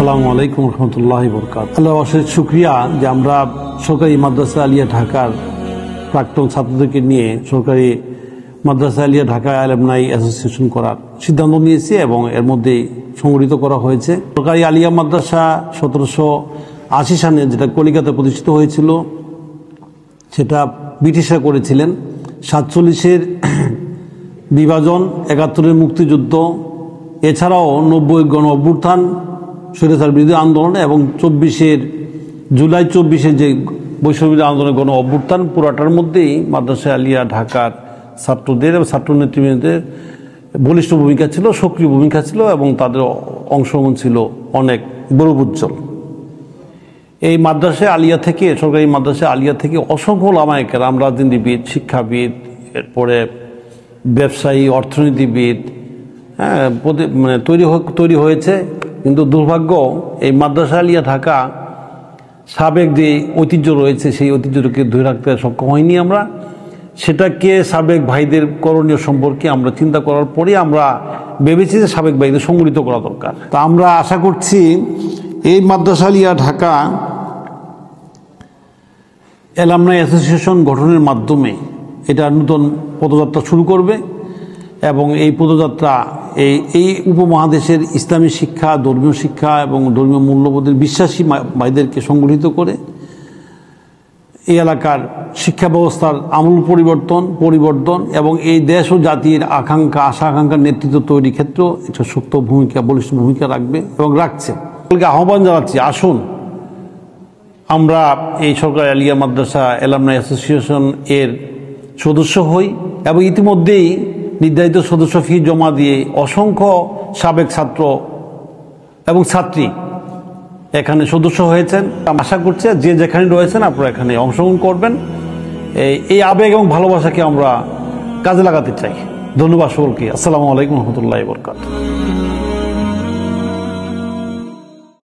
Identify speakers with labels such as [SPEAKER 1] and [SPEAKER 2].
[SPEAKER 1] আসসালামু আলাইকুম রহমতুল্লাহি বরকাতুহু। আল্লাহর অশেষ শুকরিয়া যে আমরা সরকারি মাদ্রাসা আলিয়া ঢাকার প্রাক্তন ছাত্রদেরকে নিয়ে সরকারি মাদ্রাসা আলিয়া ঢাকা অ্যালুমনাই অ্যাসোসিয়েশন করার সিদ্ধান্ত নিয়েছি এবং এর মধ্যে সংগঠিত করা হয়েছে। সরকারি আলিয়া মাদ্রাসা 1780 সালে যেটা কলিকাতায় প্রতিষ্ঠিত হয়েছিল, সেটা ব্রিটিশরা করেছিলেন। 47-এর বিভাজন, 71-এর মুক্তিযুদ্ধ, এছাড়াও 90 গণ অভ্যুত্থান, স্বৈরাচার বিরোধী আন্দোলন এবং জুলাই 24-এর যে বৈষম্যবিরোধী আন্দোলনের গণ অভ্যুত্থান, পুরাটার মধ্যেই মাদ্রাসা আলিয়া ঢাকার ছাত্রদের এবং ছাত্র নেতৃবৃন্দের বলিষ্ঠ ভূমিকা ছিল, সক্রিয় ভূমিকা ছিল এবং তাদের অংশগ্রহণ ছিল অনেক গৌরবোজ্জ্বল। এই মাদ্রাসা আলিয়া থেকে, সরকারি মাদ্রাসা আলিয়া থেকে অসংখ্য ওলামায়ে কেরাম, রাজনীতিবিদ, শিক্ষাবিদ, এরপরে ব্যবসায়ী, অর্থনীতিবিদ তৈরি হয়েছে। কিন্তু দুর্ভাগ্য, এই মাদ্রাসা আলিয়া ঢাকা সাবেক যে ঐতিহ্য রয়েছে, সেই ঐতিহ্যটাকে ধরে রাখতে সক্ষম হয়নি আমরা। সেটাকে সাবেক ভাইদের করণীয় সম্পর্কে আমরা চিন্তা করার পরে আমরা ভেবেছি যে সাবেক ভাইদের সংগঠিত করা দরকার। তা আমরা আশা করছি এই মাদ্রাসা আলিয়া ঢাকা অ্যালুমনাই অ্যাসোসিয়েশন গঠনের মাধ্যমে এটা নতুন পদযাত্রা শুরু করবে এবং এই পদযাত্রা এই উপমহাদেশের ইসলামী শিক্ষা, ধর্মীয় শিক্ষা এবং ধর্মীয় মূল্যবোধের বিশ্বাসী ভাইদেরকে সংগঠিত করে এই এলাকার শিক্ষা ব্যবস্থার আমূল পরিবর্তন এবং এই দেশ ও জাতির আশা আকাঙ্ক্ষার নেতৃত্ব তৈরির ক্ষেত্রেও একটা শক্ত বলিষ্ঠ ভূমিকা রাখবে এবং রাখছে। আহ্বান জানাচ্ছি, আসুন আমরা এই সরকারি আলিয়া মাদ্রাসা অ্যালুমনাই অ্যাসোসিয়েশন এর সদস্য হই এবং ইতিমধ্যেই নির্ধারিত সদস্য ফি জমা দিয়ে অসংখ্য সাবেক ছাত্র এবং ছাত্রী এখানে সদস্য হয়েছেন। আশা করছি যে যেখানে রয়েছেন আপনারা এখানে অংশগ্রহণ করবেন। এই আবেগ এবং ভালোবাসাকে আমরা কাজে লাগাতে চাই। ধন্যবাদ সকলকে। আসসালামু আলাইকুম রহমতুল্লাহি ওয়া বারাকাতুহু।